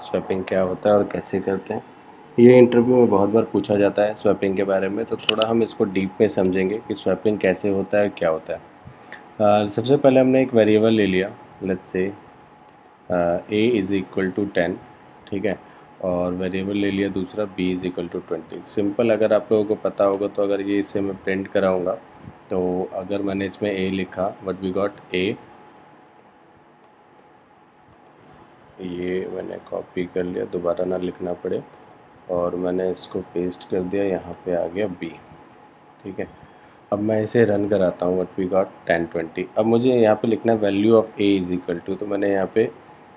Swapping क्या होता है और कैसे करते हैं। ये इंटरव्यू में बहुत बार पूछा जाता है स्वैपिंग के बारे में, तो थोड़ा हम इसको डीप में समझेंगे कि स्वैपिंग कैसे होता है, क्या होता है। सबसे पहले हमने एक वेरिएबल ले लिया, let's say a is equal to 10, ठीक है, और वेरिएबल ले लिया दूसरा b is equal to 20। Simple, अगर आप लोगों को पता होगा तो अगर ये इसे मैं प्रिंट कराऊंगा तो अगर मैंने इसमें a लिखा, व्हाट वी गॉट a, ये मैंने कॉपी कर लिया, दोबारा ना लिखना पड़े, और मैंने इसको पेस्ट कर दिया, यहाँ पे आ गया b, ठीक है। अब मैं इसे रन कराता हूँ, व्हाट वी गॉट 1020। अब मुझे यहाँ पे लिखना है value of a is equal to, तो मैंने यहाँ पे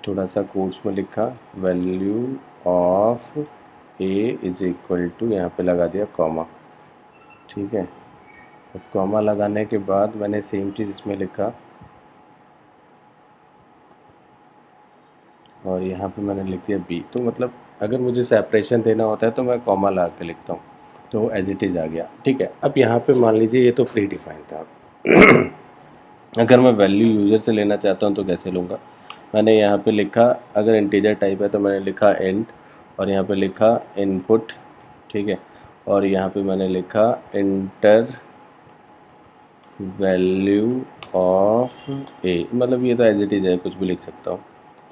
थोड़ा सा कोट्स में लिखा value of a is equal to, यहाँ पे लगा दिया कॉमा, ठीक है। अब कॉमा लगाने के बाद मैंने सेम चीज़ इसमें लिखा, और यहाँ पे मैंने लिख दिया b। तो मतलब अगर मुझे सेपरेशन देना होता है तो मैं कॉमा लगा के लिखता हूँ, तो एज इट इज़ आ गया, ठीक है। अब यहाँ पे मान लीजिए ये तो प्री डिफाइन था अगर मैं वैल्यू यूज़र से लेना चाहता हूँ तो कैसे लूँगा। मैंने यहाँ पे लिखा, अगर इंटीजर टाइप है तो मैंने लिखा इंट, और यहाँ पे लिखा इनपुट, ठीक है, और यहाँ पे मैंने लिखा इंटर वैल्यू ऑफ ए, मतलब ये तो एज इट इज़ है, कुछ भी लिख सकता हूँ।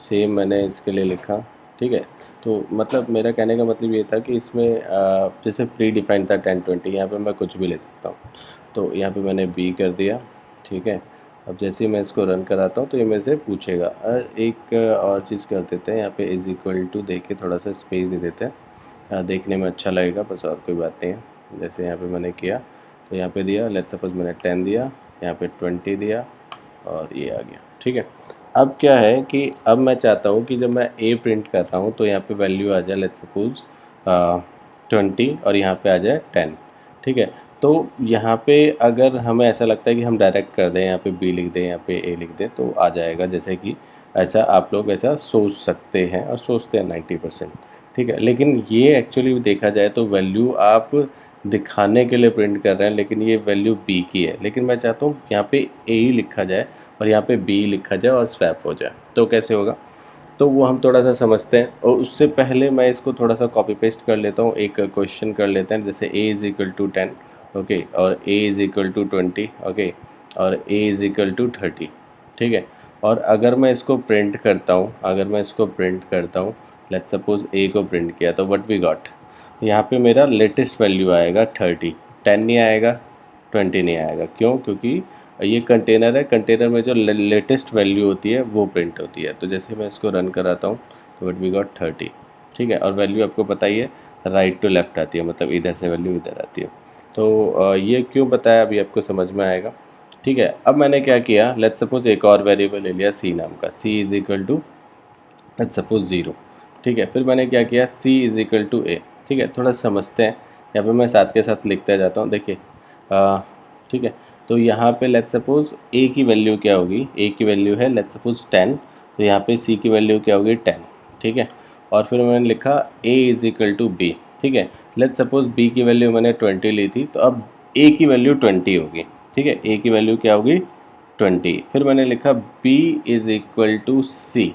सेम मैंने इसके लिए लिखा, ठीक है। तो मतलब मेरा कहने का मतलब ये था कि इसमें जैसे प्री डिफाइंड था 1020, यहाँ पे मैं कुछ भी ले सकता हूँ, तो यहाँ पे मैंने बी कर दिया, ठीक है। अब जैसे ही मैं इसको रन कराता हूँ तो ये मेरे से पूछेगा। एक और चीज़ कर देते हैं, यहाँ पे इज़ इक्वल टू दे के थोड़ा सा स्पेस दे देते हैं, देखने में अच्छा लगेगा, बस और कोई बात नहीं है। जैसे यहाँ पे मैंने किया तो यहाँ पे दिया, लेट्स सपोज मैंने 10 दिया, यहाँ पे 20 दिया, और ये आ गया, ठीक है। अब क्या है कि अब मैं चाहता हूँ कि जब मैं a प्रिंट कर रहा हूँ तो यहाँ पे वैल्यू आ जाए, लेट्स सपोज 20, और यहाँ पे आ जाए 10, ठीक है। तो यहाँ पे अगर हमें ऐसा लगता है कि हम डायरेक्ट कर दें, यहाँ पे b लिख दें, यहाँ पे a लिख दें, तो आ जाएगा। जैसे कि ऐसा आप लोग ऐसा सोच सकते हैं और सोचते हैं 90%, ठीक है। लेकिन ये एक्चुअली देखा जाए तो वैल्यू आप दिखाने के लिए प्रिंट कर रहे हैं, लेकिन ये वैल्यू b की है। लेकिन मैं चाहता हूँ यहाँ पे a ही लिखा जाए और यहाँ पे b लिखा जाए और स्वैप हो जाए, तो कैसे होगा, तो वो हम थोड़ा सा समझते हैं। और उससे पहले मैं इसको थोड़ा सा कॉपी पेस्ट कर लेता हूँ, एक क्वेश्चन कर लेते हैं, जैसे a is equal to 10, okay, और a is equal to 20, okay, और a इज़ इक्वल टू 30, ठीक है। और अगर मैं इसको प्रिंट करता हूँ, अगर मैं इसको प्रिंट करता हूँ, लेट्स सपोज a को प्रिंट किया, तो व्हाट वी गॉट, यहाँ पे मेरा लेटेस्ट वैल्यू आएगा 30, 10 नहीं आएगा, 20 नहीं आएगा। क्यों? क्योंकि ये कंटेनर है, कंटेनर में जो लेटेस्ट वैल्यू होती है वो प्रिंट होती है। तो जैसे मैं इसको रन कराता हूँ तो व्हाट वी गॉट 30, ठीक है। और वैल्यू आपको पता ही है, राइट टू लेफ्ट आती है, मतलब इधर से वैल्यू इधर आती है। तो ये क्यों बताया अभी आपको समझ में आएगा, ठीक है। अब मैंने क्या किया, लेट्स सपोज एक और वेरिएबल ले लिया c नाम का, c is equal to let's suppose 0, ठीक है। फिर मैंने क्या किया, c is equal to a, ठीक है। थोड़ा समझते हैं, यहाँ पे मैं साथ के साथ लिखता जाता हूँ, देखिए, ठीक है। तो यहाँ पे लेट्स सपोज a की वैल्यू क्या होगी, a की वैल्यू है लेट्स सपोज 10, तो यहाँ पे c की वैल्यू क्या होगी 10, ठीक है। और फिर मैंने लिखा a is equal to b, ठीक है। लेट्स सपोज b की वैल्यू मैंने 20 ली थी, तो अब a की वैल्यू 20 होगी, ठीक है। a की वैल्यू क्या होगी 20। फिर मैंने लिखा b is equal to c,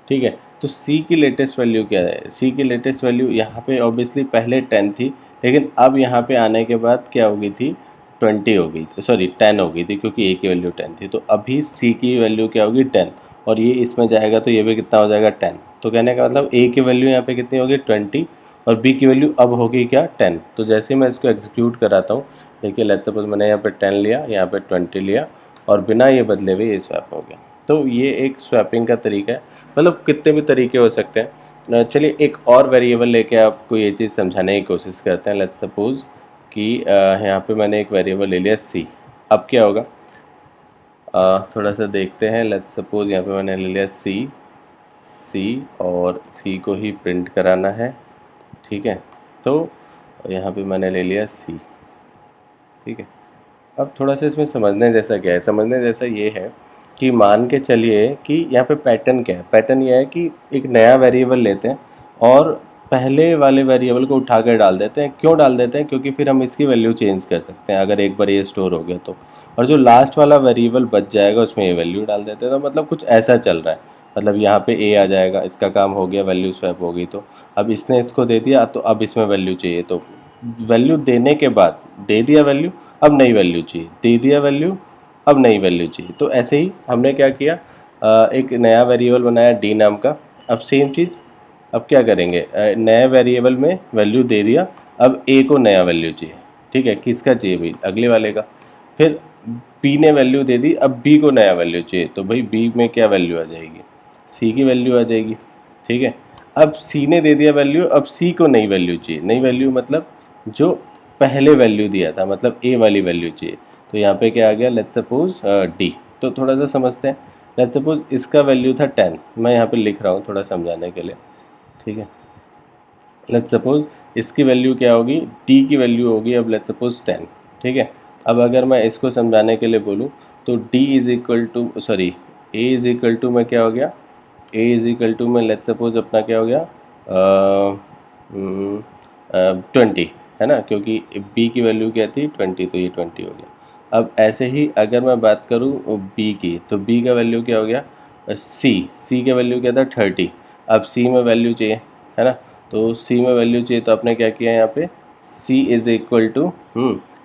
ठीक है। तो c की लेटेस्ट वैल्यू क्या है, c की लेटेस्ट वैल्यू यहाँ पे ऑब्वियसली पहले 10 थी, लेकिन अब यहाँ पे आने के बाद क्या हो गई थी, 20 हो गई थी, सॉरी 10 हो गई थी, क्योंकि a की वैल्यू 10 थी। तो अभी c की वैल्यू क्या होगी 10, और ये इसमें जाएगा तो ये भी कितना हो जाएगा 10। तो कहने का मतलब a की वैल्यू यहाँ पे कितनी होगी 20, और b की वैल्यू अब होगी क्या 10। तो जैसे मैं इसको एग्जीक्यूट कराता हूँ, देखिए लेट्स सपोज मैंने यहाँ पे 10 लिया, यहाँ पे 20 लिया, और बिना ये बदले हुए ये स्वैप हो गया। तो ये एक स्वैपिंग का तरीका है, मतलब कितने भी तरीके हो सकते हैं। चलिए एक और वेरिएबल लेके आपको ये चीज़ समझाने की कोशिश करते हैं। लेट्स सपोज कि यहाँ पे मैंने एक वेरिएबल ले लिया c। अब क्या होगा, थोड़ा सा देखते हैं। लेट्स सपोज यहाँ पे मैंने ले लिया c, और c को ही प्रिंट कराना है, ठीक है। तो यहाँ पे मैंने ले लिया c, ठीक है। अब थोड़ा सा इसमें समझने जैसा क्या है, समझने जैसा ये है कि मान के चलिए कि यहाँ पे पैटर्न क्या है। पैटर्न ये है कि एक नया वेरिएबल लेते हैं और पहले वाले वेरिएबल को उठा कर डाल देते हैं। क्यों डाल देते हैं, क्योंकि फिर हम इसकी वैल्यू चेंज कर सकते हैं अगर एक बार ये स्टोर हो गया तो। और जो लास्ट वाला वेरिएबल बच जाएगा उसमें ये वैल्यू डाल देते हैं। तो मतलब कुछ ऐसा चल रहा है, मतलब यहाँ पे ए आ जाएगा, इसका काम हो गया, वैल्यू स्वैप हो गई। तो अब इसने इसको दे दिया, तो अब इसमें वैल्यू चाहिए, तो वैल्यू देने के बाद दे दिया वैल्यू, अब नई वैल्यू चाहिए, दे दिया वैल्यू, अब नई वैल्यू चाहिए। तो ऐसे ही हमने क्या किया, एक नया वेरिएबल बनाया डी नाम का। अब सेम चीज़, अब क्या करेंगे, नए वेरिएबल में वैल्यू दे दिया, अब ए को नया वैल्यू चाहिए, ठीक है, किसका चाहिए भाई, अगले वाले का। फिर बी ने वैल्यू दे दी, अब बी को नया वैल्यू चाहिए, तो भाई बी में क्या वैल्यू आ जाएगी, सी की वैल्यू आ जाएगी, ठीक है। अब सी ने दे दिया वैल्यू, अब सी को नई वैल्यू चाहिए, नई वैल्यू मतलब जो पहले वैल्यू दिया था, मतलब ए वाली वैल्यू चाहिए। तो यहाँ पे क्या आ गया, लेट्स सपोज डी। तो थोड़ा सा समझते हैं, लेट्स सपोज इसका वैल्यू था 10, मैं यहाँ पे लिख रहा हूँ थोड़ा समझाने के लिए, ठीक है। लेट्स सपोज इसकी वैल्यू क्या होगी, डी की वैल्यू होगी अब लेट्स सपोज 10, ठीक है। अब अगर मैं इसको समझाने के लिए बोलूँ, तो D is equal to, sorry, A is equal to में क्या हो गया, ए इज इक्वल टू में लेट्स सपोज अपना क्या हो गया, 20, है ना, क्योंकि बी की वैल्यू क्या थी 20, तो ये 20 हो गया। अब ऐसे ही अगर मैं बात करूँ बी की, तो बी का वैल्यू क्या हो गया, सी का वैल्यू क्या था 30। अब सी में वैल्यू चाहिए, है ना, तो सी में वैल्यू चाहिए, तो आपने क्या किया यहाँ पे, सी इज इक्वल टू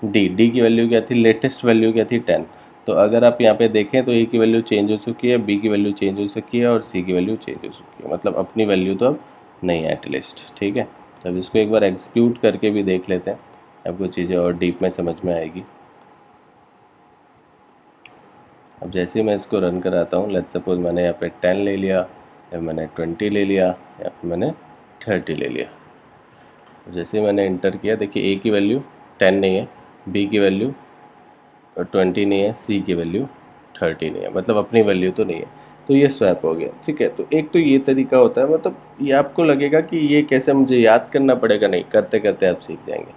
डी की वैल्यू क्या थी, लेटेस्ट वैल्यू क्या थी 10। तो अगर आप यहाँ पे देखें तो ए की वैल्यू चेंज हो चुकी है, बी की वैल्यू चेंज हो चुकी है, और सी की वैल्यू चेंज हो चुकी है, मतलब अपनी वैल्यू तो अब नहीं है एटलीस्ट, ठीक है। अब इसको एक बार एग्जीक्यूट करके भी देख लेते हैं, आपको चीज़ें और डीप में समझ में आएगी। अब जैसे मैं इसको रन कराता हूँ, लेट्स सपोज मैंने यहाँ पे 10 ले लिया, या मैंने 20 ले लिया, या फिर मैंने 30 ले लिया। जैसे मैंने इंटर किया, देखिए ए की वैल्यू 10 नहीं है, बी की वैल्यू 20 नहीं है, सी की वैल्यू 30 नहीं है, मतलब अपनी वैल्यू तो नहीं है। तो ये स्वैप हो गया, ठीक है। तो एक तो ये तरीका होता है, मतलब ये आपको लगेगा कि ये कैसे मुझे याद करना पड़ेगा, नहीं, करते करते आप सीख जाएंगे,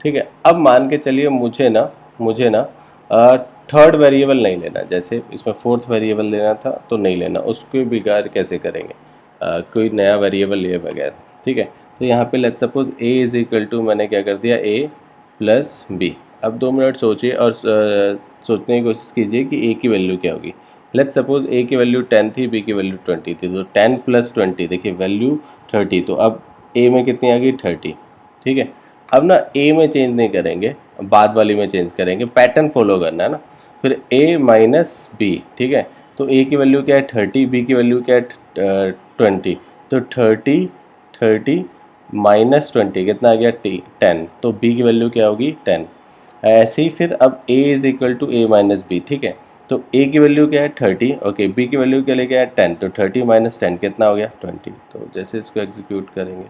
ठीक है। अब मान के चलिए मुझे ना थर्ड वेरिएबल नहीं लेना, जैसे इसमें फोर्थ वेरिएबल लेना था तो नहीं लेना, उसको बिगाड़ कैसे करेंगे, कोई नया वेरिएबल लिए बगैर, ठीक है। तो यहाँ पे let's suppose A is equal to, मैंने क्या कर दिया, ए प्लस बी। अब 2 मिनट सोचिए और सोचने की कोशिश कीजिए कि ए की वैल्यू क्या होगी। लेट्स सपोज ए की वैल्यू 10 थी, बी की वैल्यू 20 थी, तो 10 प्लस 20, देखिए वैल्यू 30, तो अब ए में कितनी आ गई 30, ठीक है। अब ना ए में चेंज नहीं करेंगे, बाद वाली में चेंज करेंगे, पैटर्न फॉलो करना है ना। फिर ए माइनस बी, ठीक है। तो ए की वैल्यू क्या है 30, बी की वैल्यू क्या है 20, तो 30 माइनस 20 कितना आ गया 10, तो बी की वैल्यू क्या होगी 10। ऐसे ही फिर अब a is equal to A minus B, ठीक है। तो a की वैल्यू क्या है 30, ओके, b की वैल्यू क्या लेके आया 10, तो 30 माइनस 10 कितना हो गया 20। तो जैसे इसको एग्जीक्यूट करेंगे,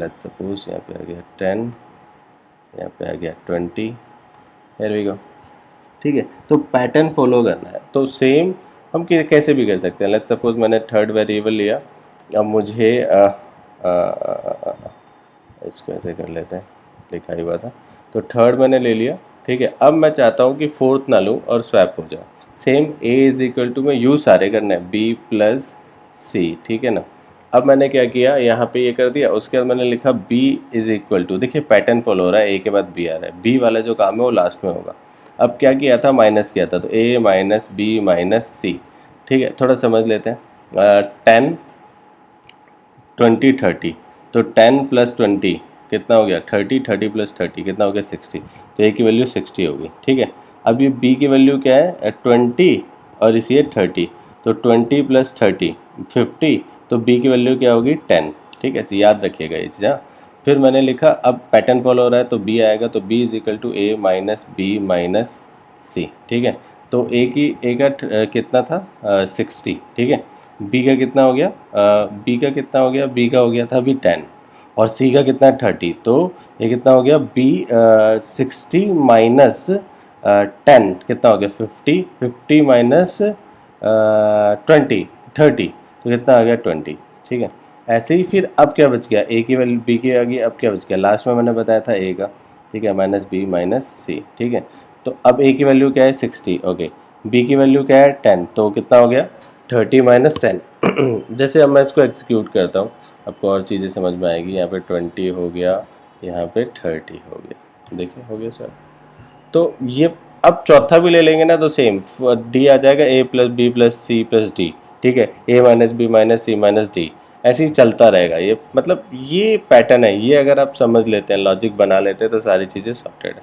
लेट्स सपोज यहाँ पे आ गया 10, यहाँ पे आ गया 20, हियर वी गो, ठीक है। तो पैटर्न फॉलो करना है, तो सेम हम कैसे भी कर सकते हैं। लेट्स सपोज मैंने थर्ड वेरिएबल लिया, अब मुझे इसको ऐसे कर लेते हैं, लिखा ही हुआ था, तो थर्ड मैंने ले लिया, ठीक है। अब मैं चाहता हूँ कि फोर्थ ना लूँ और स्वैप हो जाए, same A is equal to में यूज सारे करना है, बी प्लस सी, ठीक है ना। अब मैंने क्या किया, यहाँ पे ये कर दिया, उसके बाद मैंने लिखा बी इज इक्वल टू, देखिए पैटर्न फॉलो हो रहा है, ए के बाद बी आ रहा है, बी वाला जो काम है वो लास्ट में होगा। अब क्या किया था, माइनस किया था, तो ए माइनस बी माइनस सी, ठीक है। थोड़ा समझ लेते हैं, 10 20 30, तो 10 प्लस 20 कितना हो गया 30, 30 प्लस 30 कितना हो गया 60, तो ए की वैल्यू 60 होगी, ठीक है। अब ये बी की वैल्यू क्या है 20, और इसी है 30, तो 20 प्लस 30 50, तो बी की वैल्यू क्या होगी 10, ठीक है। याद रखिएगा ये चीज़, हाँ। फिर मैंने लिखा, अब पैटर्न फॉलो हो रहा है तो बी आएगा, तो B is equal to A minus B minus C, ठीक है। तो ए का कितना था 60, ठीक है। बी का कितना हो गया, बी का कितना हो गया, बी का हो गया था अभी 10, और सी का कितना है 30, तो ये कितना हो गया बी 60 माइनस 10 कितना हो गया 50, 50 माइनस 20 30, तो कितना आ गया 20, ठीक है। ऐसे ही फिर अब क्या बच गया, ए की वैल्यू बी की आ गई, अब क्या बच गया, लास्ट में मैंने बताया था ए का, ठीक है, माइनस बी माइनस सी, ठीक है। तो अब ए की वैल्यू क्या है 60, ओके, बी की वैल्यू क्या है 10, तो कितना हो गया 30 माइनस 10। जैसे अब मैं इसको एग्जीक्यूट करता हूँ, आपको और चीज़ें समझ में आएगी। यहाँ पे 20 हो गया, यहाँ पे 30 हो गया, देखिए हो गया सर। तो ये अब चौथा भी ले लेंगे ना, तो सेम डी आ जाएगा, A plus B plus C plus D, ठीक है, A minus B minus C minus D, ऐसे ही चलता रहेगा। ये मतलब ये पैटर्न है, ये अगर आप समझ लेते हैं, लॉजिक बना लेते हैं, तो सारी चीज़ें सॉर्टेड है।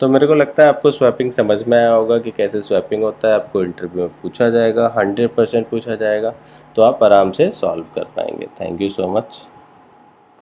तो मेरे को लगता है आपको स्वैपिंग समझ में आया होगा कि कैसे स्वैपिंग होता है। आपको इंटरव्यू में पूछा जाएगा, 100% पूछा जाएगा, तो आप आराम से सॉल्व कर पाएंगे। Thank you so much.